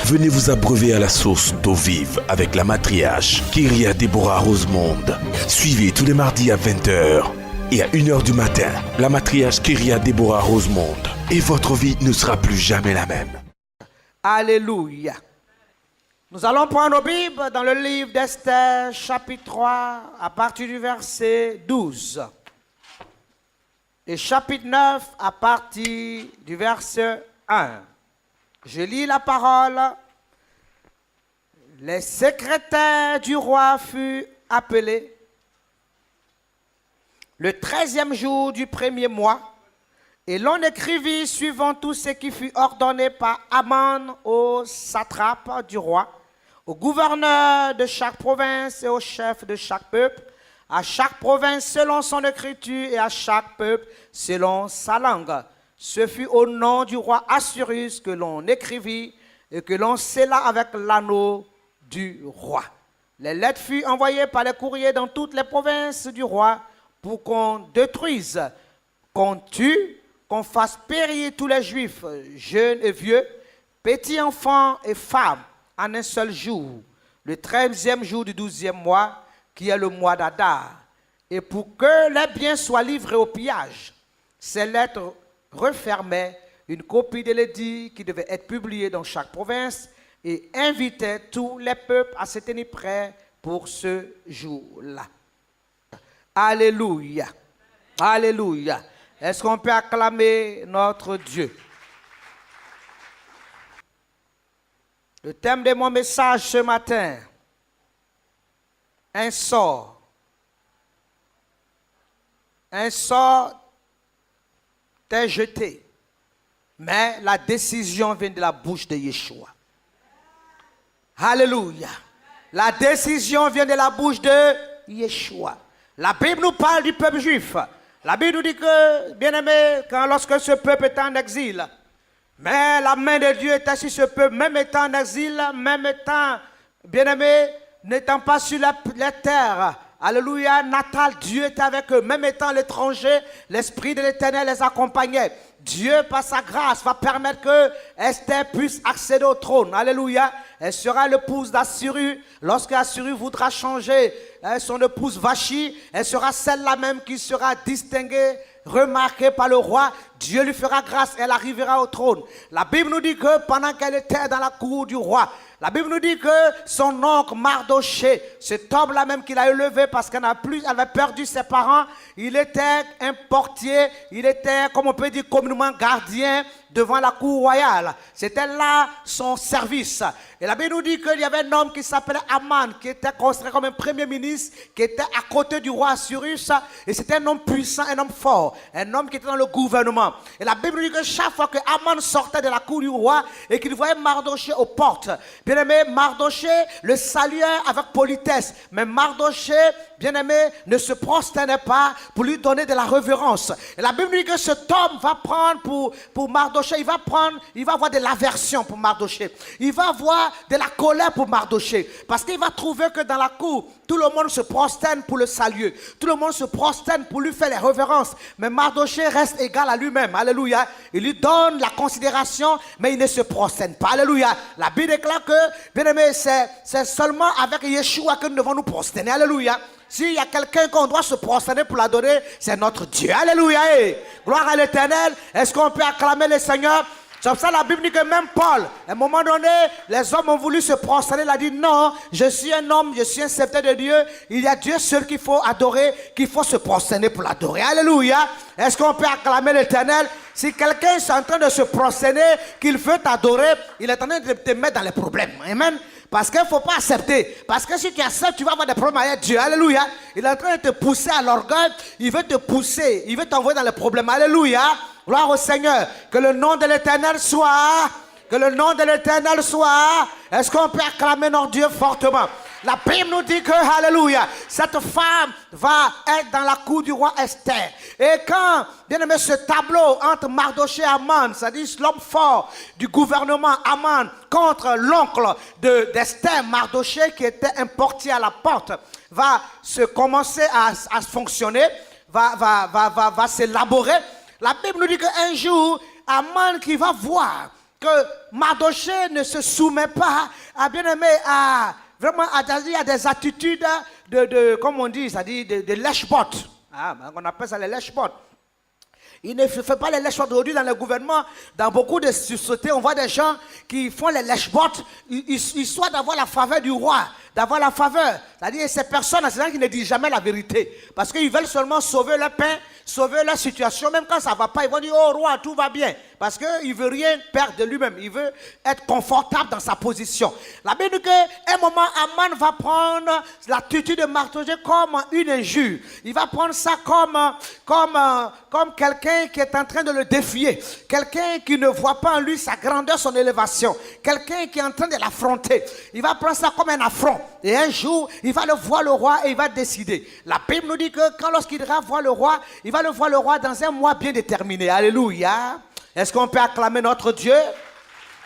Venez vous abreuver à la source d'eau vive avec la matriarche Kyria Deborah Rosemonde. Suivez tous les mardis à 20h et à 1h du matin la matriarche Kyria Deborah Rosemonde. Et votre vie ne sera plus jamais la même. Alléluia. Nous allons prendre nos Bibles dans le livre d'Esther, chapitre 3, à partir du verset 12. Et chapitre 9, à partir du verset 1. Je lis la parole. Les secrétaires du roi furent appelés le 13e jour du premier mois, et l'on écrivit suivant tout ce qui fut ordonné par Aman au satrape du roi, au gouverneur de chaque province et au chef de chaque peuple, à chaque province selon son écriture et à chaque peuple selon sa langue. Ce fut au nom du roi Assyrus que l'on écrivit et que l'on scella avec l'anneau du roi. Les lettres furent envoyées par les courriers dans toutes les provinces du roi pour qu'on détruise, qu'on tue, qu'on fasse périr tous les Juifs, jeunes et vieux, petits enfants et femmes, en un seul jour, le 13e jour du 12e mois, qui est le mois d'Adar, et pour que les biens soient livrés au pillage. Ces lettres refermaient une copie de l'édit qui devait être publiée dans chaque province et invitaient tous les peuples à se tenir prêts pour ce jour-là. Alléluia. Alléluia. Est-ce qu'on peut acclamer notre Dieu? Le thème de mon message ce matin, un sort. Un sort t'est jeté, mais la décision vient de la bouche de Yeshua. Alléluia. La décision vient de la bouche de Yeshua. La Bible nous parle du peuple juif. La Bible nous dit que, bien aimé, lorsque ce peuple est en exil, mais la main de Dieu était sur ce peuple, même étant en exil, même étant, bien aimé, n'étant pas sur la terre. Alléluia, natal, Dieu était avec eux. Même étant l'étranger, l'Esprit de l'Éternel les accompagnait. Dieu, par sa grâce, va permettre que Esther puisse accéder au trône. Alléluia. Elle sera l'épouse d'Assyrus. Lorsque Assyrus voudra changer son épouse Vachi, elle sera celle-là même qui sera distinguée, remarquée par le roi. Dieu lui fera grâce, elle arrivera au trône. La Bible nous dit que pendant qu'elle était dans la cour du roi, la Bible nous dit que son oncle Mardoché, cet homme-là même qu'il a élevé parce qu'elle avait perdu ses parents, il était un portier, il était, comme on peut dire, communément gardien devant la cour royale. C'était là son service. Et la Bible nous dit qu'il y avait un homme qui s'appelait Aman, qui était considéré comme un premier ministre, qui était à côté du roi Assyrus. Et c'était un homme puissant, un homme fort, un homme qui était dans le gouvernement. Et la Bible nous dit que chaque fois que Aman sortait de la cour du roi et qu'il voyait Mardoché aux portes, bien aimé, Mardoché le saluait avec politesse. Mais Mardoché, bien aimé, ne se prosternait pas pour lui donner de la révérence. Et la Bible nous dit que cet homme va prendre pour Mardoché, il va avoir de l'aversion pour Mardoché. Il va avoir de la colère pour Mardoché. Parce qu'il va trouver que dans la cour, tout le monde se prosterne pour le saluer. Tout le monde se prosterne pour lui faire les révérences. Mais Mardoché reste égal à lui-même. Alléluia. Il lui donne la considération, mais il ne se prosterne pas. Alléluia. La Bible déclare que, bien aimé, c'est seulement avec Yeshua que nous devons nous prosterner. Alléluia. S'il y a quelqu'un qu'on doit se prosterner pour l'adorer, c'est notre Dieu. Alléluia. Et gloire à l'Éternel. Est-ce qu'on peut acclamer le Seigneur? C'est pour ça la Bible dit que même Paul, à un moment donné, les hommes ont voulu se prosterner. Il a dit non, je suis un homme, je suis un serviteur de Dieu. Il y a Dieu seul qu'il faut adorer, qu'il faut se prosterner pour l'adorer. Alléluia. Est-ce qu'on peut acclamer l'Éternel? Si quelqu'un est en train de se prosterner, qu'il veut t'adorer, il est en train de te mettre dans les problèmes. Amen. Parce qu'il ne faut pas accepter. Parce que si tu acceptes, tu vas avoir des problèmes avec Dieu. Alléluia. Il est en train de te pousser à l'orgueil. Il veut te pousser. Il veut t'envoyer dans les problèmes. Alléluia. Gloire au Seigneur. Que le nom de l'Éternel soit. Que le nom de l'Éternel soit. Est-ce qu'on peut acclamer notre Dieu fortement? La Bible nous dit que, alléluia, cette femme va être dans la cour du roi Esther. Et quand, bien aimé, ce tableau entre Mardoché et Aman, c'est-à-dire l'homme fort du gouvernement Aman contre l'oncle d'Esther, Mardoché, qui était un portier à la porte, va se commencer à fonctionner, va s'élaborer. La Bible nous dit qu'un jour, Aman qui va voir que Mardochée ne se soumet pas à vraiment à des attitudes comme on dit, c'est-à-dire de lèche-bottes. On appelle ça les lèche-bottes. Il ne fait pas les lèche-bottes. Aujourd'hui, dans le gouvernement, dans beaucoup de sociétés, on voit des gens qui font les lèche-bottes, histoire d'avoir la faveur du roi, d'avoir la faveur. C'est-à-dire, ces personnes, c'est gens qui ne disent jamais la vérité. Parce qu'ils veulent seulement sauver leur pain, sauver leur situation. Même quand ça ne va pas, ils vont dire, oh roi, tout va bien. Parce qu'il ne veut rien perdre de lui-même. Il veut être confortable dans sa position. La Bible dit qu'à un moment, Aman va prendre l'attitude de Mardochée comme une injure. Il va prendre ça comme quelqu'un qui est en train de le défier. Quelqu'un qui ne voit pas en lui sa grandeur, son élévation. Quelqu'un qui est en train de l'affronter. Il va prendre ça comme un affront. Et un jour, il va le voir le roi et il va décider. La Bible nous dit que lorsqu'il ira voir le roi, il va le voir le roi dans un mois bien déterminé. Alléluia. Est-ce qu'on peut acclamer notre Dieu?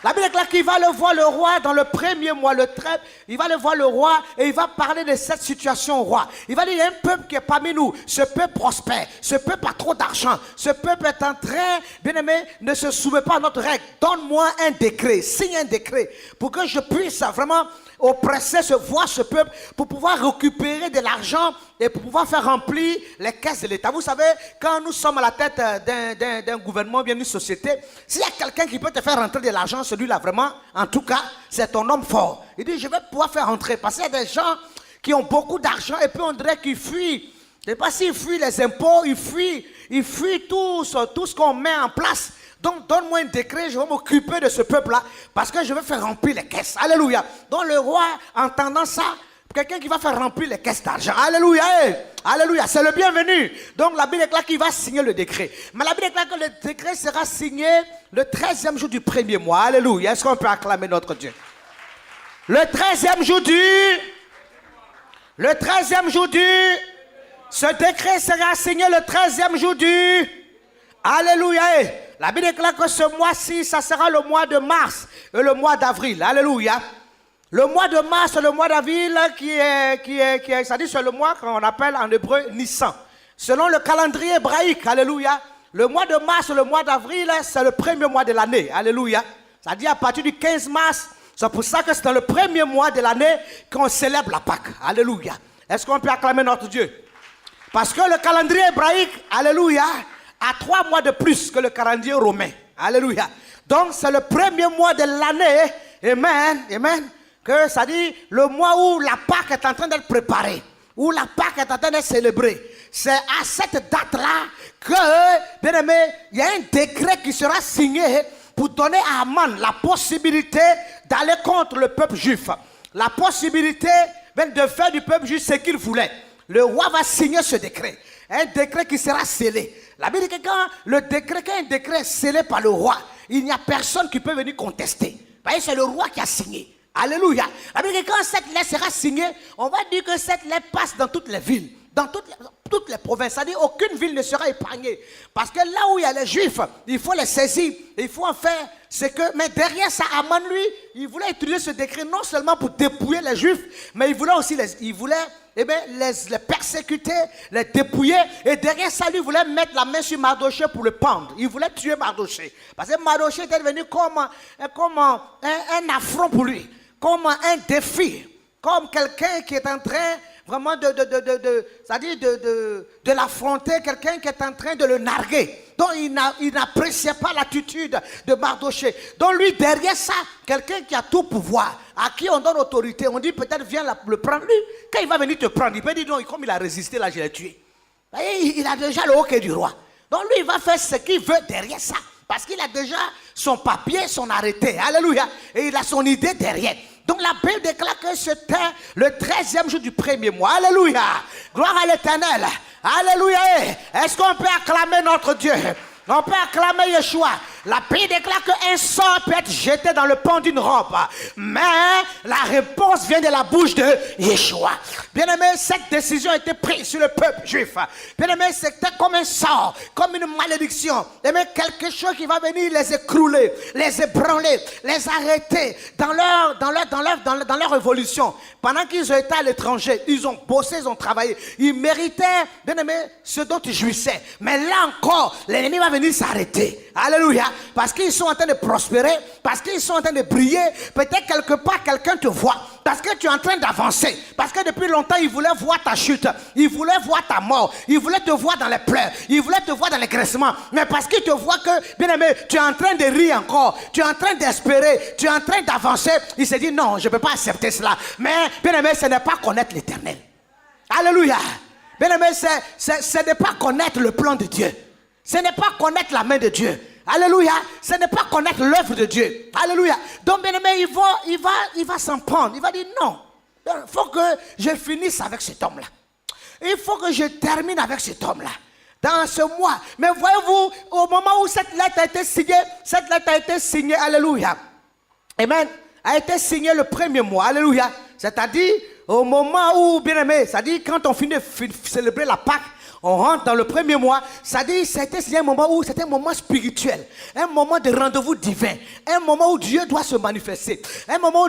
La Bible déclare qu'il va le voir le roi dans le premier mois, le 13. Il va le voir le roi et il va parler de cette situation au roi. Il va dire, il y a un peuple qui est parmi nous. Ce peuple prospère. Ce peuple a trop d'argent. Ce peuple est en train, bien aimé, ne se soumet pas à notre règle. Donne-moi un décret, signe un décret pour que je puisse vraiment oppresser ce peuple pour pouvoir récupérer de l'argent et pour pouvoir faire remplir les caisses de l'État. Vous savez, quand nous sommes à la tête d'un gouvernement, bien d'une société, s'il y a quelqu'un qui peut te faire rentrer de l'argent, celui-là vraiment, en tout cas, c'est ton homme fort. Il dit, je vais pouvoir faire rentrer. Parce qu'il y a des gens qui ont beaucoup d'argent et puis on dirait qu'ils fuient. Je ne sais pas s'ils fuient les impôts, ils fuient tout ce qu'on met en place. Donc, donne-moi un décret, je vais m'occuper de ce peuple-là, parce que je vais faire remplir les caisses. Alléluia. Donc, le roi, entendant ça, quelqu'un qui va faire remplir les caisses d'argent. Alléluia. Alléluia. C'est le bienvenu. Donc, la Bible déclare qu'il va signer le décret. Mais la Bible déclare que le décret sera signé le 13e jour du premier mois. Alléluia. Est-ce qu'on peut acclamer notre Dieu? Le 13e jour ce décret sera signé le 13e jour du... Alléluia. La Bible déclare que ce mois-ci, ça sera le mois de mars et le mois d'avril. Alléluia. Le mois de mars et le mois d'avril c'est-à-dire c'est le mois qu'on appelle en hébreu Nissan. Selon le calendrier hébraïque, alléluia. Le mois de mars et le mois d'avril, c'est le premier mois de l'année. Alléluia. C'est-à-dire à partir du 15 mars, c'est pour ça que c'est dans le premier mois de l'année qu'on célèbre la Pâque. Alléluia. Est-ce qu'on peut acclamer notre Dieu? Parce que le calendrier hébraïque, alléluia, a 3 mois de plus que le calendrier romain. Alléluia. Donc c'est le premier mois de l'année. Amen. Amen. Que ça dit le mois où la Pâque est en train d'être préparée. Où la Pâque est en train d'être célébrée. C'est à cette date-là que, bien aimé, il y a un décret qui sera signé pour donner à Aman la possibilité d'aller contre le peuple juif. La possibilité de faire du peuple juif ce qu'il voulait. Le roi va signer ce décret. Un décret qui sera scellé. La Bible dit que quand un décret est scellé par le roi, il n'y a personne qui peut venir contester. C'est le roi qui a signé. Alléluia. La Bible dit que quand cette lettre sera signée, on va dire que cette lettre passe dans toutes les villes, dans toutes les provinces. C'est-à-dire aucune ville ne sera épargnée. Parce que là où il y a les Juifs, il faut les saisir. Il faut en faire ce que... Mais derrière ça, Aman, lui, il voulait utiliser ce décret non seulement pour dépouiller les Juifs, mais il voulait aussi les persécuter, les dépouiller. Et derrière ça, lui voulait mettre la main sur Mardochée pour le pendre. Il voulait tuer Mardochée. Parce que Mardochée était devenu comme un affront pour lui. Comme un défi. Comme quelqu'un qui est en train vraiment de l'affronter, quelqu'un qui est en train de le narguer. Donc il n'appréciait pas l'attitude de Mardochée. Donc lui, derrière ça, quelqu'un qui a tout pouvoir, à qui on donne autorité, on dit peut-être viens le prendre. Lui, quand il va venir te prendre, il peut dire non, comme il a résisté, là je l'ai tué. Il a déjà le hockey du roi. Donc lui, il va faire ce qu'il veut derrière ça. Parce qu'il a déjà son papier, son arrêté. Alléluia. Et il a son idée derrière. Donc la Bible déclare que c'était le 13e jour du premier mois. Alléluia. Gloire à l'Éternel. Alléluia. Est-ce qu'on peut acclamer notre Dieu? On peut acclamer Yeshua. La Bible déclare qu'un sort peut être jeté dans le pan d'une robe. Mais la réponse vient de la bouche de Yeshua. Bien-aimé, cette décision a été prise sur le peuple juif. Bien-aimé, c'était comme un sort, comme une malédiction. Bien-aimé, quelque chose qui va venir les écrouler, les ébranler, les arrêter dans leur évolution. Pendant qu'ils ont été à l'étranger, ils ont bossé, ils ont travaillé. Ils méritaient, bien-aimé, ce dont ils jouissaient. Mais là encore, l'ennemi va venir s'arrêter. Alléluia. parce qu'ils sont en train de prospérer, parce qu'ils sont en train de briller. Peut-être quelque part, quelqu'un te voit, parce que tu es en train d'avancer. Parce que depuis longtemps, il voulait voir ta chute, il voulait voir ta mort, il voulait te voir dans les pleurs, il voulait te voir dans les graissements. Mais parce qu'il te voit que, bien aimé, tu es en train de rire encore, tu es en train d'espérer, tu es en train d'avancer, il s'est dit non, je ne peux pas accepter cela. Mais, bien aimé, ce n'est pas connaître l'Éternel. Alléluia. Bien aimé, ce n'est pas connaître le plan de Dieu. Ce n'est pas connaître la main de Dieu. Alléluia. Ce n'est pas connaître l'œuvre de Dieu. Alléluia. Donc, bien aimé, il va s'en prendre. Il va dire non. Il faut que je finisse avec cet homme-là. Il faut que je termine avec cet homme-là. Dans ce mois. Mais voyez-vous, au moment où cette lettre a été signée, alléluia. Amen. A été signée le premier mois. Alléluia. C'est-à-dire, au moment où, bien aimé, c'est-à-dire quand on finit de célébrer la Pâque, on rentre dans le premier mois, c'est-à-dire c'était un moment où c'était un moment spirituel, un moment de rendez-vous divin, un moment où Dieu doit se manifester, un moment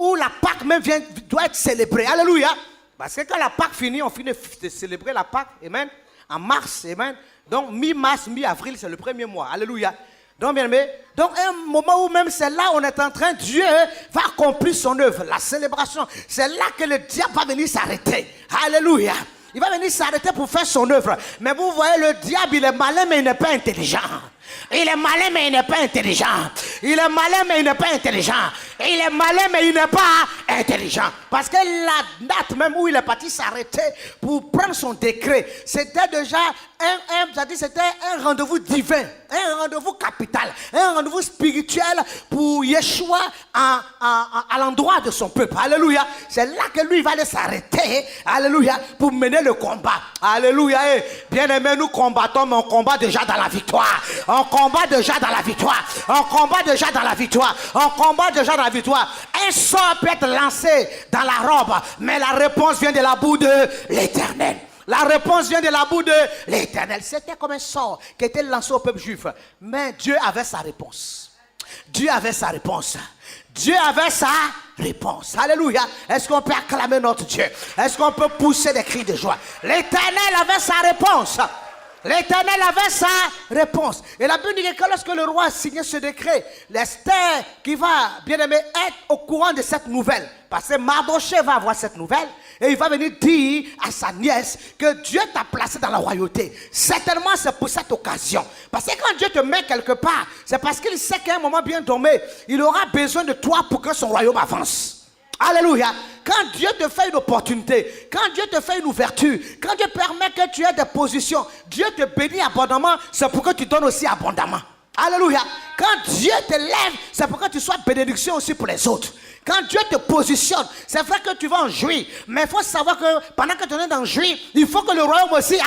où la Pâque même doit être célébrée. Alléluia. Parce que quand la Pâque finit, on finit de célébrer la Pâque, amen, en mars, amen. Donc mi-mars, mi-avril, c'est le premier mois. Alléluia. Donc, bien aimé, donc un moment où même c'est là on est en train, Dieu va accomplir son œuvre, la célébration. C'est là que le diable va venir s'arrêter. Alléluia. Il va venir s'arrêter pour faire son œuvre. Mais vous voyez, le diable, il est malin, mais il n'est pas intelligent. Il est malin, mais il n'est pas intelligent. Il est malin, mais il n'est pas intelligent. Il est malin, mais il n'est pas intelligent. Parce que la date même où il est parti s'arrêter pour prendre son décret, c'était déjà c'était un rendez-vous divin, un rendez-vous capital, un rendez-vous spirituel pour Yeshua à l'endroit de son peuple. Alléluia. C'est là que lui va aller s'arrêter. Alléluia. Pour mener le combat. Alléluia. Et bien aimé, nous combattons, mais on combat déjà dans la victoire. On combat déjà dans la victoire. On combat déjà dans la victoire. On combat déjà dans la victoire. Un sort peut être lancé dans la robe, mais la réponse vient de la boue de l'Éternel. La réponse vient de la boue de l'Éternel. C'était comme un sort qui était lancé au peuple juif. Mais Dieu avait sa réponse. Dieu avait sa réponse. Dieu avait sa réponse. Alléluia. Est-ce qu'on peut acclamer notre Dieu? Est-ce qu'on peut pousser des cris de joie? L'Éternel avait sa réponse. L'Éternel avait sa réponse. Et la Bible dit que lorsque le roi a signé ce décret, l'Esther qui va, bien aimé, être au courant de cette nouvelle. Parce que Mardochée va avoir cette nouvelle. Et il va venir dire à sa nièce que Dieu t'a placé dans la royauté. Certainement, c'est pour cette occasion. Parce que quand Dieu te met quelque part, c'est parce qu'il sait qu'à un moment bien tombé, il aura besoin de toi pour que son royaume avance. Alléluia. Quand Dieu te fait une opportunité, quand Dieu te fait une ouverture, quand Dieu permet que tu aies des positions, Dieu te bénit abondamment, c'est pour que tu donnes aussi abondamment. Alléluia. Quand Dieu te lève, c'est pour que tu sois bénédiction aussi pour les autres. Quand Dieu te positionne, c'est vrai que tu vas en jouir. Mais il faut savoir que pendant que tu es en jouir, il faut que le royaume aussi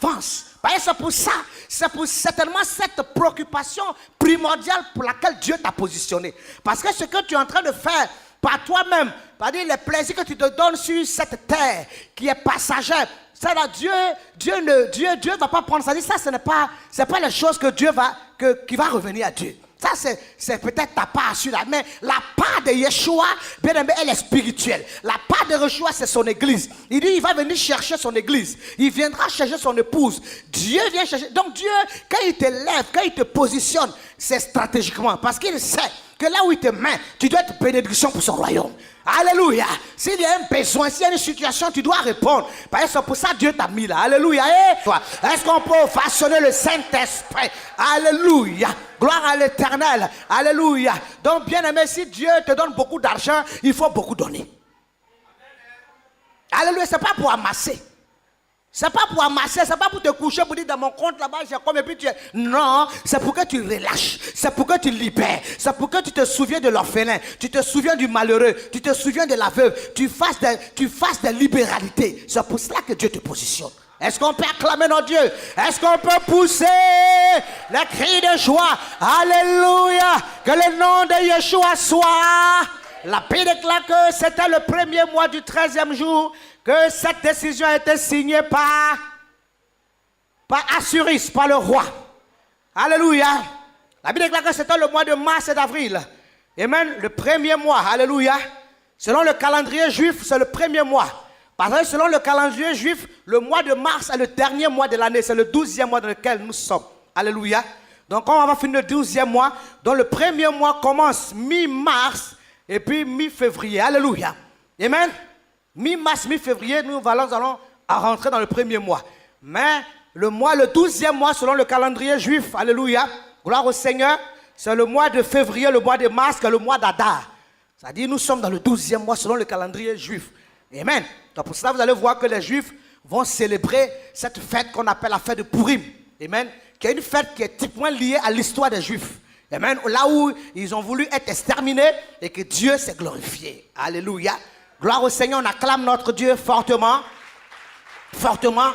avance. C'est pour ça, c'est pour certainement cette préoccupation primordiale pour laquelle Dieu t'a positionné. Parce que ce que tu es en train de faire par toi-même, c'est-à-dire les plaisirs que tu te donnes sur cette terre qui est passagère, ça là, Dieu ne va pas prendre ça. Ça, ce n'est pas les choses que Dieu qui va revenir à Dieu. Ça, c'est peut-être ta part sur la mais la part de Yeshua, bien aimé, elle est spirituelle. La part de Yeshua, c'est son église. Il dit, il va venir chercher son église. Il viendra chercher son épouse. Dieu vient chercher. Donc Dieu, quand il te lève, quand il te positionne, c'est stratégiquement. Parce qu'il sait que là où il te met, tu dois être bénédiction pour son royaume. Alléluia. S'il y a un besoin, s'il y a une situation, tu dois répondre. Parce que c'est pour ça que Dieu t'a mis là. Alléluia. Est-ce qu'on peut façonner le Saint-Esprit? Alléluia. Gloire à l'Éternel. Alléluia. Donc, bien aimé, si Dieu te donne beaucoup d'argent, il faut beaucoup donner. Alléluia. C'est pas pour amasser. C'est pas pour amasser, c'est pas pour te coucher, pour dire dans mon compte là-bas, j'ai comme et puis tu es. Non, c'est pour que tu relâches, c'est pour que tu libères, c'est pour que tu te souviens de l'orphelin, tu te souviens du malheureux, tu te souviens de la veuve, tu fasses des libéralités. C'est pour cela que Dieu te positionne. Est-ce qu'on peut acclamer notre Dieu? Est-ce qu'on peut pousser les cris de joie? Alléluia! Que le nom de Yeshua soit. La Bible déclare que c'était le premier mois du 13e jour que cette décision a été signée par Assuris, par le roi. Alléluia. La Bible déclare que c'était le mois de mars et d'avril. Et même le premier mois, alléluia. Selon le calendrier juif, c'est le premier mois. Parce que selon le calendrier juif, le mois de mars est le dernier mois de l'année. C'est le 12e mois dans lequel nous sommes. Alléluia. Donc, on va finir le 12e mois. Donc, le premier mois commence mi-mars et puis mi-février. Alléluia. Amen. Mi-mars, mi-février, nous allons rentrer dans le premier mois. Mais le 12e mois, selon le calendrier juif, alléluia, gloire au Seigneur, c'est le mois de février, le mois de mars, que le mois d'Adar. C'est-à-dire, nous sommes dans le 12e mois selon le calendrier juif. Amen. Donc, pour cela, vous allez voir que les juifs vont célébrer cette fête qu'on appelle la fête de Purim. Amen. Qui est une fête qui est typiquement liée à l'histoire des juifs. Amen. Là où ils ont voulu être exterminés et que Dieu s'est glorifié. Alléluia. Gloire au Seigneur, on acclame notre Dieu fortement. Fortement.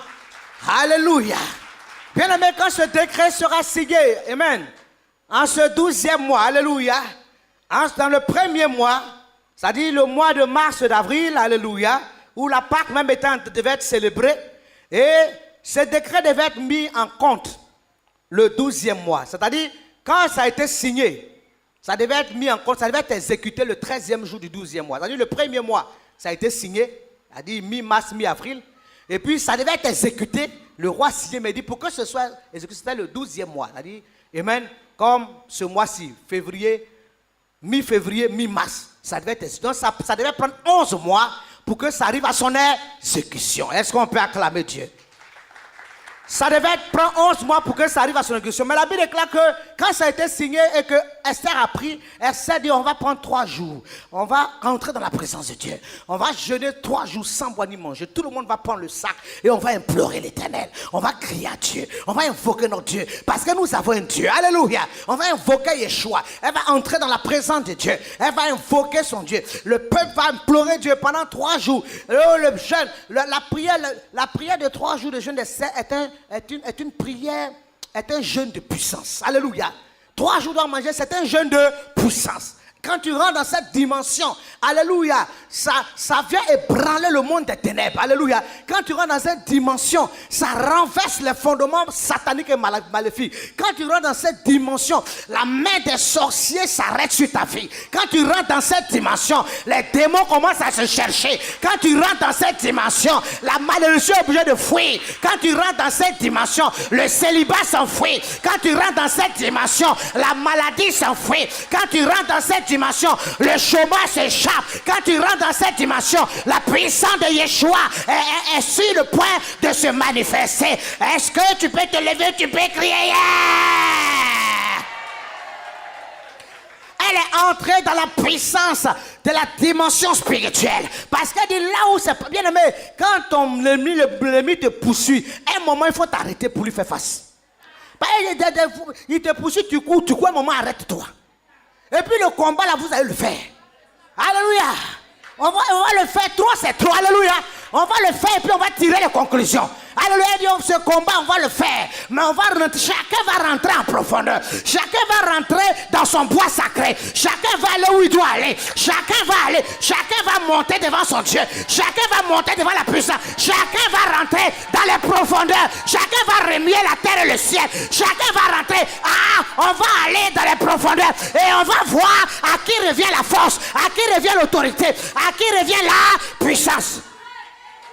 Alléluia. Bien aimé, quand ce décret sera signé, amen, en ce 12e mois, alléluia, dans le premier mois, c'est-à-dire le mois de mars d'avril, alléluia, où la Pâque même devait être célébrée, et ce décret devait être mis en compte le 12e mois. C'est-à-dire, quand ça a été signé, ça devait être mis en compte, ça devait être exécuté le 13e jour du 12e mois. C'est-à-dire, le premier mois, ça a été signé, c'est-à-dire mi-mars, mi-avril, et puis ça devait être exécuté, le roi signé, mais dit, pour que ce soit exécuté, c'était le 12e mois. C'est-à-dire, amen, comme ce mois-ci, février, mi-février, mi-mars, ça devait être exécuté. Donc, ça devait prendre 11 mois pour que ça arrive à son exécution. Est-ce qu'on peut acclamer Dieu? Ça devait prendre 11 mois pour que ça arrive à son exécution. Mais la Bible déclare que quand ça a été signé et que Esther a pris, Esther dit on va prendre 3 jours. On va rentrer dans la présence de Dieu. On va jeûner 3 jours sans boire ni manger. Tout le monde va prendre le sac et on va implorer l'Éternel. On va crier à Dieu. On va invoquer notre Dieu. Parce que nous avons un Dieu. Alléluia. On va invoquer Yeshua. Elle va entrer dans la présence de Dieu. Elle va invoquer son Dieu. Le peuple va implorer Dieu pendant 3 jours. Le jeûne, la prière de 3 jours de jeûne d'Esther est une prière, est un jeûne de puissance. Alléluia. 3 jours de manger, c'est un jeûne de puissance. Quand tu rentres dans cette dimension, alléluia, ça vient ébranler le monde des ténèbres. Alléluia. Quand tu rentres dans cette dimension, ça renverse les fondements sataniques et maléfiques. Quand tu rentres dans cette dimension, la main des sorciers s'arrête sur ta vie. Quand tu rentres dans cette dimension, les démons commencent à se chercher. Quand tu rentres dans cette dimension, la malédiction est obligée de fuir. Quand tu rentres dans cette dimension, le célibat s'enfuit. Quand tu rentres dans cette dimension, la maladie s'enfuit. Quand tu rentres dans cette dimension, le chômage s'échappe. Quand tu rentres dans cette dimension, la puissance de Yeshua est sur le point de se manifester. Est-ce que tu peux te lever, tu peux crier? Elle est entrée dans la puissance de la dimension spirituelle. Parce qu'elle dit là où c'est bien aimé, quand ton ennemi te poursuit, à un moment il faut t'arrêter pour lui faire face. Il te poursuit, tu cours, à un moment arrête-toi. Et puis le combat là, vous allez le faire. Alléluia. On va le faire, trop c'est trop. Alléluia. On va le faire et puis on va tirer les conclusions. Alléluia. Ce combat, on va le faire. Mais on va rentrer, chacun va rentrer en profondeur. Chacun va rentrer dans son bois sacré. Chacun va aller où il doit aller. Chacun va aller. Chacun va monter devant son Dieu. Chacun va monter devant la puissance. Chacun va rentrer dans les profondeurs. Chacun va remuer la terre et le ciel. Chacun va rentrer. On va aller dans les profondeurs. Et on va voir à qui revient la force. À qui revient l'autorité. À qui revient la puissance.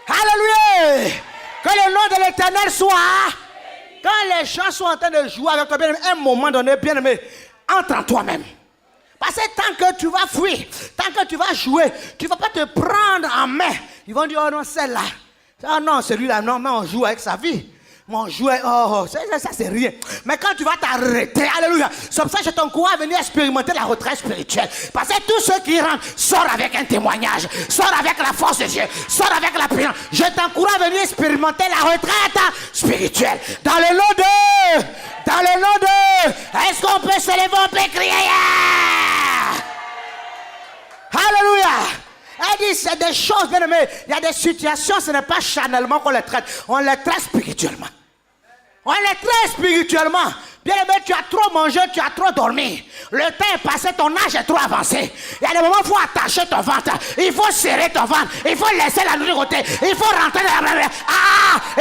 Alléluia. Que le nom de l'Éternel soit. Quand les gens sont en train de jouer avec toi, bien-aimé, un moment donné, bien-aimé, entre en toi-même. Parce que tant que tu vas fuir, tant que tu vas jouer, tu ne vas pas te prendre en main. Ils vont dire, oh non, celle-là. Oh non, celui-là, non, mais on joue avec sa vie. Mon jouet, ça c'est rien. Mais quand tu vas t'arrêter, alléluia, c'est pour ça que je t'encourage à venir expérimenter la retraite spirituelle. Parce que tous ceux qui rentrent sortent avec un témoignage, sortent avec la force de Dieu, sortent avec la prière. Je t'encourage à venir expérimenter la retraite spirituelle. Dans le nom de, est-ce qu'on peut se lever, on peut crier? Alléluia. Elle dit, c'est des choses, bien aimé. Il y a des situations, ce n'est pas charnellement qu'on les traite. On les traite spirituellement. On les traite spirituellement. Bien aimé, tu as trop mangé, tu as trop dormi. Le temps est passé, ton âge est trop avancé. Il y a des moments où il faut attacher ton ventre. Il faut serrer ton ventre. Il faut laisser la nourriture côté. Il faut rentrer dans la...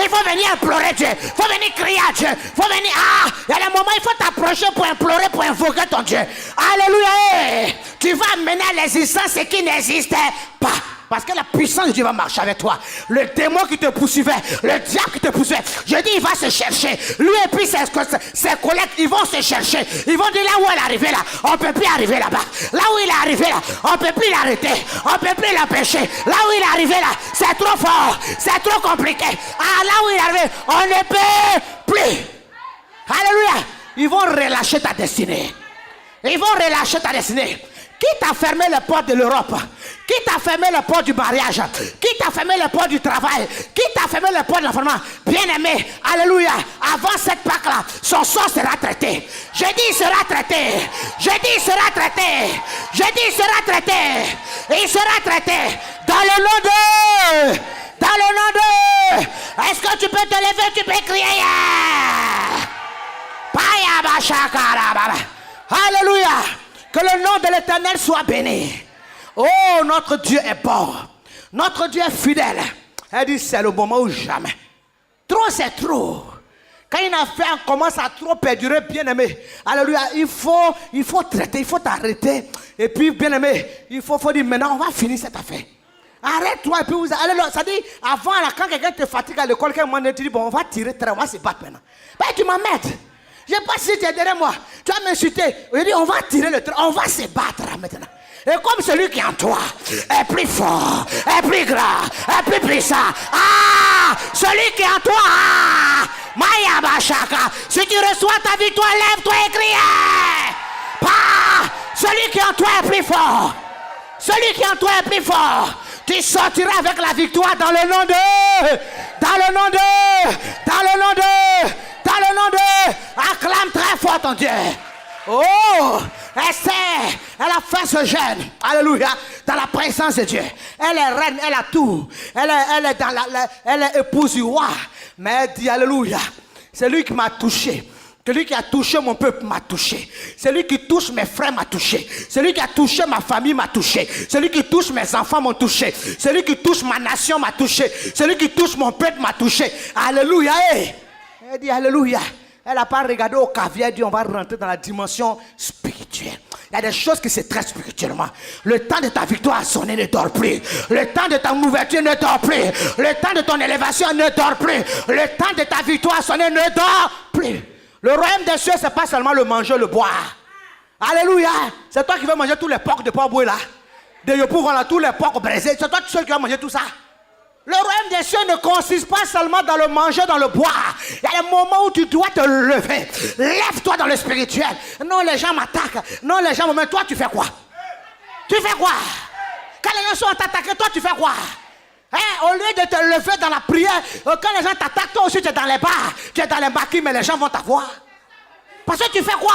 il faut venir implorer Dieu. Il faut venir crier à Dieu. Il faut venir... il y a des moments où il faut t'approcher pour implorer, pour invoquer ton Dieu. Alléluia. Tu vas amener à l'existence ce qui n'existait pas. Parce que la puissance de Dieu va marcher avec toi. Le démon qui te poursuivait, le diable qui te poursuivait, je dis, il va se chercher. Lui et puis ses collègues, ils vont se chercher. Ils vont dire là où elle est arrivée là, on ne peut plus arriver là-bas. Là où il est arrivé là, on ne peut plus l'arrêter. On ne peut plus l'empêcher. Là où il est arrivé là, c'est trop fort, c'est trop compliqué. Ah, là où il est arrivé, on ne peut plus. Alléluia. Ils vont relâcher ta destinée. Ils vont relâcher ta destinée. Qui t'a fermé les portes de l'Europe? Qui t'a fermé les portes du mariage? Qui t'a fermé les portes du travail? Qui t'a fermé les portes de l'enfant? Bien-aimé, alléluia, avant cette Pâque-là, son sort sera traité. Je dis il sera traité. Je dis il sera traité. Je dis il sera traité. Il sera traité. Dans le nom de... Dans le nom de... Est-ce que tu peux te lever? Tu peux crier? Alléluia. Que le nom de l'Éternel soit béni. Oh, notre Dieu est bon. Notre Dieu est fidèle. Elle dit, c'est le moment ou jamais. Trop, c'est trop. Quand une affaire commence à trop perdurer, bien aimé, alléluia, il faut traiter, il faut t'arrêter. Et puis, bien aimé, il faut dire, maintenant, on va finir cette affaire. Arrête-toi et puis vous allez là. Ça dit, avant, là, quand quelqu'un te fatigue à l'école, quelqu'un te dit, bon, on va tirer, on va se battre maintenant. Ben, tu m'emmènes. Je ne sais pas si tu es derrière moi. Tu vas m'insulter. Je dis, on va tirer le train. On va se battre maintenant. Et comme celui qui est en toi est plus fort, est plus grand, est plus puissant. Ah! Celui qui est en toi. Ah! Maya Bachaka. Si tu reçois ta victoire, lève-toi et crie. Ah! Celui qui est en toi est plus fort. Celui qui est en toi est plus fort. Tu sortiras avec la victoire dans le nom de... Dans le nom de... Dans le nom de... Dans le nom de... Acclame très fort ton Dieu. Oh, Esther, elle a fait ce jeûne. Alléluia. Dans la présence de Dieu. Elle est reine, elle a tout. Elle est épouse du roi. Mais elle dit alléluia. C'est lui qui m'a touché. Celui qui a touché mon peuple m'a touché. Celui qui touche mes frères m'a touché. Celui qui a touché ma famille m'a touché. Celui qui touche mes enfants m'a touché. Celui qui touche ma nation m'a touché. Celui qui touche mon peuple m'a touché. Alléluia. Elle dit alléluia. Elle n'a pas regardé au caviar, elle dit on va rentrer dans la dimension spirituelle. Il y a des choses qui se traitent spirituellement. Le temps de ta victoire a sonné, ne dort plus. Le temps de ta ouverture ne dort plus. Le temps de ton élévation ne dort plus. Le temps de ta victoire a sonné, ne dort plus. Le royaume des cieux, ce n'est pas seulement le manger, le boire. Alléluia. C'est toi qui veux manger tous les porcs de porc-boué là. De Yopougon là, tous les porcs brisés. C'est toi seul qui vas manger tout ça. Le royaume des cieux ne consiste pas seulement dans le manger, dans le boire. Il y a des moments où tu dois te lever. Lève-toi dans le spirituel. Non, les gens m'attaquent. Non, les gens me mettent. Toi, tu fais quoi? Tu fais quoi? Quand les gens sont attaqués, toi, tu fais quoi? Hein? Au lieu de te lever dans la prière, quand les gens t'attaquent, toi aussi, tu es dans les bars. Tu es dans les maquis, mais les gens vont t'avoir. Parce que tu fais quoi?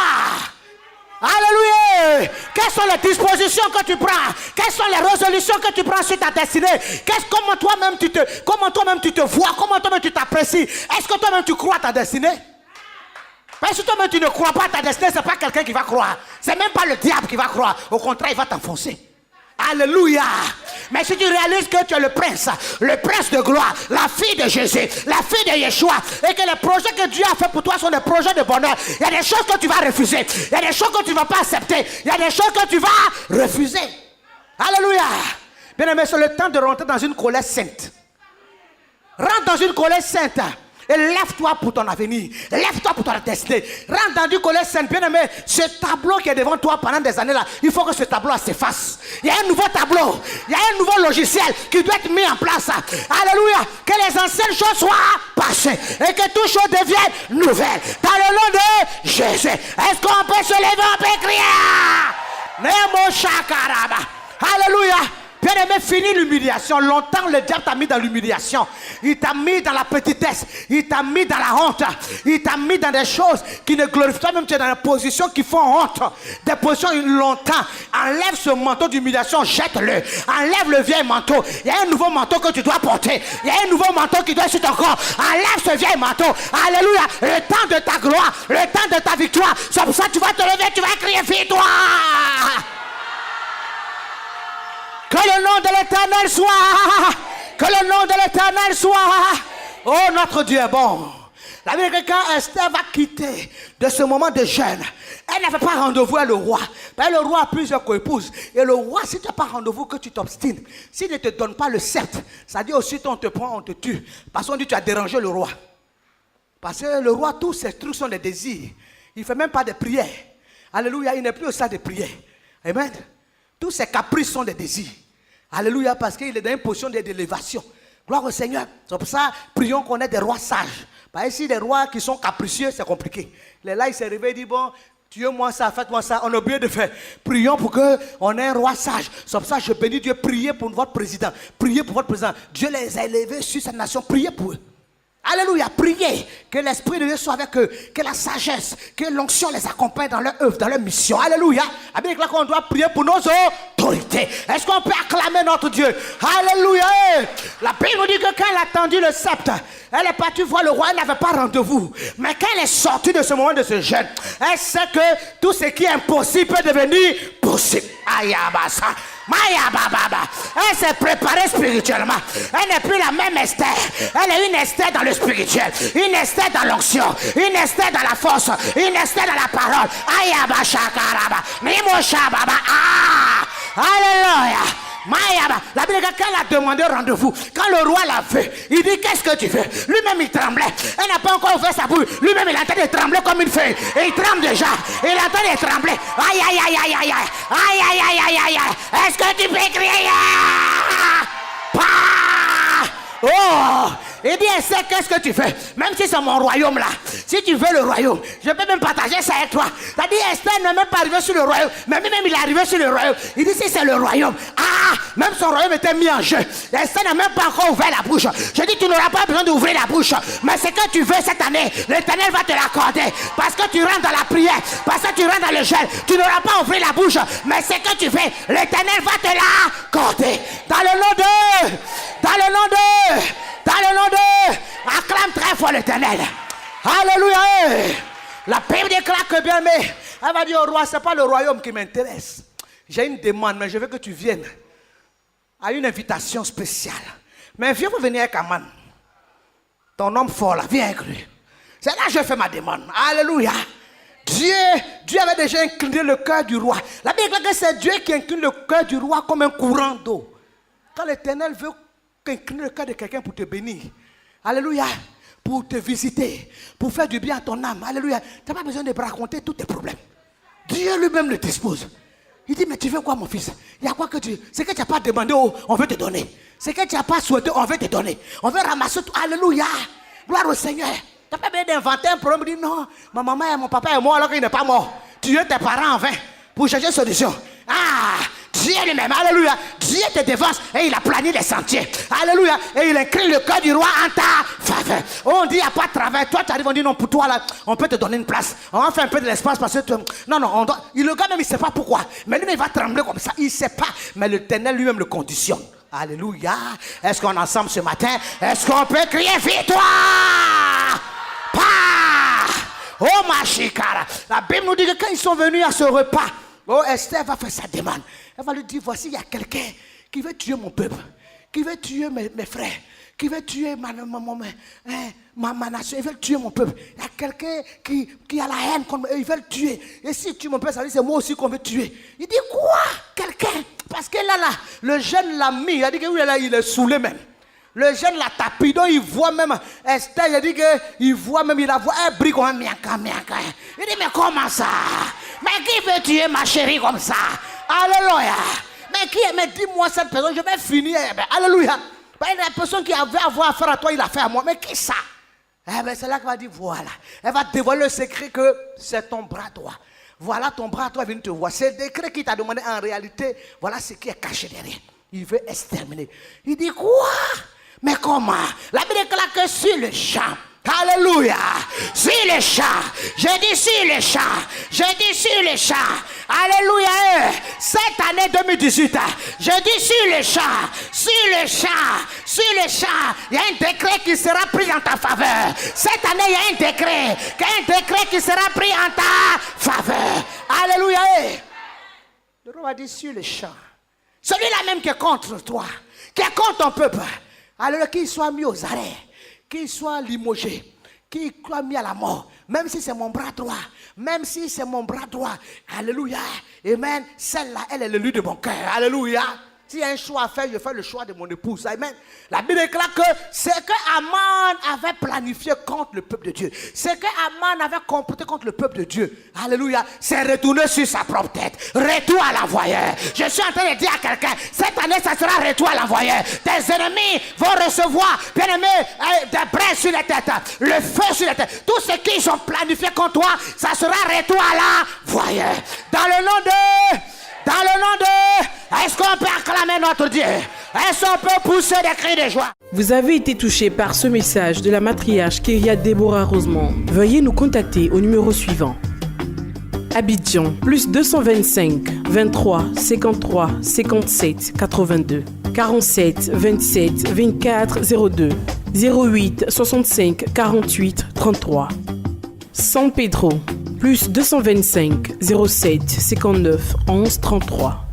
Alléluia. Quelles sont les dispositions que tu prends? Quelles sont les résolutions que tu prends sur ta destinée? Comment toi-même tu te vois? Comment toi-même tu t'apprécies? Est-ce que toi-même tu crois à ta destinée? Parce que toi-même tu ne crois pas à ta destinée, ce n'est pas quelqu'un qui va croire. Ce n'est même pas le diable qui va croire. Au contraire, il va t'enfoncer. Alléluia. Mais si tu réalises que tu es le prince de gloire, la fille de Jésus, la fille de Yeshua, et que les projets que Dieu a fait pour toi sont des projets de bonheur, il y a des choses que tu vas refuser, il y a des choses que tu ne vas pas accepter, il y a des choses que tu vas refuser. Alléluia. Bien aimé, c'est le temps de rentrer dans une colère sainte. Rentre dans une colère sainte. Et lève-toi pour ton avenir. Lève-toi pour ton destinée. Rentre dans du colère sainte. Bien aimé, ce tableau qui est devant toi pendant des années là, il faut que ce tableau s'efface. Il y a un nouveau tableau. Il y a un nouveau logiciel qui doit être mis en place. Alléluia. Que les anciennes choses soient passées. Et que toutes choses deviennent nouvelles. Dans le nom de Jésus. Est-ce qu'on peut se lever? On peut crier? Nemo Shakaraba. Alléluia. Bien aimé, fini l'humiliation. Longtemps, le diable t'a mis dans l'humiliation. Il t'a mis dans la petitesse. Il t'a mis dans la honte. Il t'a mis dans des choses qui ne glorifient pas. Même tu es dans des positions qui font honte. Des positions longtemps. Enlève ce manteau d'humiliation, jette-le. Enlève le vieil manteau. Il y a un nouveau manteau que tu dois porter. Il y a un nouveau manteau qui doit être sur ton corps. Enlève ce vieil manteau. Alléluia. Le temps de ta gloire. Le temps de ta victoire. C'est pour ça que tu vas te lever. Tu vas crier victoire. Que le nom de l'Éternel soit. Que le nom de l'Éternel soit. Oh, notre Dieu est bon. La Bible dit que quand Esther va quitter de ce moment de jeûne, elle n'avait pas rendez-vous avec le roi. Mais le roi a plusieurs co-épouses. Et le roi, si tu n'as pas rendez-vous, que tu t'obstines, s'il ne te donne pas le sceptre, ça dit aussi on te prend, on te tue. Parce qu'on dit tu as dérangé le roi. Parce que le roi, tous ses trucs sont des désirs. Il ne fait même pas de prières. Alléluia, il n'est plus au stade de prière. Amen. Tous ses caprices sont des désirs. Alléluia, parce qu'il est dans une position d'élévation. Gloire au Seigneur. C'est pour ça, prions qu'on ait des rois sages. Parce que si des rois qui sont capricieux, c'est compliqué. Là, il s'est réveillé, il dit, bon, tuez-moi ça, faites-moi ça. On a oublié de faire. Prions pour qu'on ait un roi sage. C'est pour ça que je bénis Dieu. Priez pour votre président. Priez pour votre président. Dieu les a élevés sur cette nation. Priez pour eux. Alléluia, priez que l'Esprit de Dieu soit avec eux, que la sagesse, que l'onction les accompagne dans leur œuvre, dans leur mission. Alléluia. Avec là qu'on doit prier pour nos autorités. Est-ce qu'on peut acclamer notre Dieu? Alléluia. La Bible nous dit que quand elle a tendu le sceptre, elle est partie voir le roi, elle n'avait pas rendez-vous. Mais quand elle est sortie de ce moment de ce jeûne, elle sait que tout ce qui est impossible peut devenir possible. Aïe, ça. Maya Baba. Elle s'est préparée spirituellement. Elle n'est plus la même Esther. Elle est une Esther dans le spirituel, une Esther dans l'onction, une Esther dans la force, une Esther dans la parole. Ayaba Shakaraba. Mimosha Baba. Ah! Alléluia. Maya, la Bible dit qu'elle a demandé rendez-vous. Quand le roi l'a fait, il dit qu'est-ce que tu fais? Lui-même il tremblait. Elle n'a pas encore ouvert sa bouche. Lui-même il est en train de trembler comme une feuille. Et il tremble déjà. Il est en train de trembler. Aïe aïe aïe aïe aïe aïe. Aïe aïe aïe aïe aïe aïe. Est-ce que tu peux crier? Oh! Il dit, Esther, qu'est-ce que tu fais? Même si c'est mon royaume là, si tu veux le royaume, je peux même partager ça avec toi. Ça dit, Esther n'est même pas arrivé sur le royaume, mais même il est arrivé sur le royaume. Il dit, si c'est le royaume, même son royaume était mis en jeu. Esther n'a même pas encore ouvert la bouche. Je dis, tu n'auras pas besoin d'ouvrir la bouche, mais ce que tu veux cette année, l'Éternel va te l'accorder. Parce que tu rentres dans la prière, parce que tu rentres dans le jeûne, tu n'auras pas ouvert la bouche, mais ce que tu fais, l'Éternel va te l'accorder. Dans le nom de, dans le nom de, dans le nom de, acclame très fort l'Éternel. Alléluia. La Bible déclare que bien aimé, elle va dire au roi, ce n'est pas le royaume qui m'intéresse. J'ai une demande, mais je veux que tu viennes à une invitation spéciale. Mais viens pour venir avec Aman. Ton homme fort là, viens avec lui. C'est là que je fais ma demande. Alléluia. Dieu avait déjà incliné le cœur du roi. La Bible dit que c'est Dieu qui incline le cœur du roi comme un courant d'eau. Quand l'Éternel veut incliner le cœur de quelqu'un pour te bénir, alléluia, pour te visiter, pour faire du bien à ton âme, alléluia, tu n'as pas besoin de raconter tous tes problèmes. Dieu lui-même le dispose. Il dit, mais tu veux quoi mon fils? Il y a quoi que tu... C'est que tu n'as pas demandé, on veut te donner. C'est que tu n'as pas souhaité, on veut te donner. On veut ramasser tout, alléluia, gloire au Seigneur. Tu n'as pas besoin d'inventer un problème, dire non, ma maman et mon papa est mort alors qu'il n'est pas mort. Tu es tes parents en vain pour chercher une solution. Dieu lui-même, alléluia, Dieu te devance et il a plané les sentiers, alléluia, et il incline le cœur du roi en ta faveur. On dit, il n'y a pas de travail, toi tu arrives, on dit non, pour toi là, on peut te donner une place, on va faire un peu de l'espace parce que tu... non, on doit... Le gars même il ne sait pas pourquoi, mais lui il va trembler comme ça, il ne sait pas, mais l'Éternel lui-même le conditionne. Alléluia, est-ce qu'on est ensemble ce matin? Est-ce qu'on peut crier victoire? Oh ma chikara, la Bible nous dit que quand ils sont venus à ce repas, oh, Esther va faire sa demande. Elle va lui dire, voici, il y a quelqu'un qui veut tuer mon peuple, qui veut tuer mes frères, qui veut tuer ma nation, ils veulent tuer mon peuple. Il y a quelqu'un qui a la haine contre eux, ils veulent tuer. Et si tu mon peuple, ça veut dire c'est moi aussi qu'on veut tuer. Il dit, quoi? Quelqu'un? Parce que là, le jeune l'a mis, il a dit que oui, là, il est saoulé même. Le jeune l'a tapé, donc il voit même, Esther, il a dit qu'il voit même, il la voit, elle brille comme un miaka. Il dit, mais comment ça? Mais qui veut tuer ma chérie comme ça? Alléluia. Mais dis-moi cette personne, je vais finir. Alléluia. La personne qui avait à avoir affaire à toi, il a fait à moi. Mais qui ça? C'est là qu'elle va dire, voilà. Elle va dévoiler le secret que c'est ton bras droit. Voilà ton bras droit vient te voir. C'est le décret qui t'a demandé en réalité, voilà ce qui est caché derrière. Il veut exterminer. Il dit quoi? Mais comment? La Bible déclare que sur le champ. Alléluia. Sur les champs. Je dis sur les champs. Je dis sur les champs. Alléluia. Cette année 2018, je dis sur les champs. Sur les champs. Sur les champs. Il y a un décret qui sera pris en ta faveur. Cette année, il y a un décret qui sera pris en ta faveur. Alléluia. Le roi va dire sur les champs. Celui-là même qui est contre toi, qui est contre ton peuple. Alors qu'il soit mis aux arrêts, qu'il soit limogé, qui a mis à la mort, même si c'est mon bras droit, même si c'est mon bras droit, alléluia, amen, celle-là, elle est l'élu de mon cœur, alléluia. S'il y a un choix à faire, je fais le choix de mon épouse. Amen. La Bible déclare que ce que Aman avait planifié contre le peuple de Dieu, ce que Aman avait comploté contre le peuple de Dieu, alléluia, c'est retourné sur sa propre tête. Retour à l'envoyeur. Je suis en train de dire à quelqu'un, cette année, ça sera retour à l'envoyeur. Tes ennemis vont recevoir, bien aimé, des braises sur les têtes, le feu sur les têtes. Tout ce qu'ils ont planifié contre toi, ça sera retour à l'envoyeur. Dans le nom de... Est-ce qu'on peut acclamer notre Dieu? Est-ce qu'on peut pousser des cris de joie? Vous avez été touché par ce message de la matriarche Kyria Deborah Rosemond. Veuillez nous contacter au numéro suivant. Abidjan, plus 225 23 53 57 82 47 27 24 02 08 65 48 33. San Pedro, plus 225 07 59 11 33.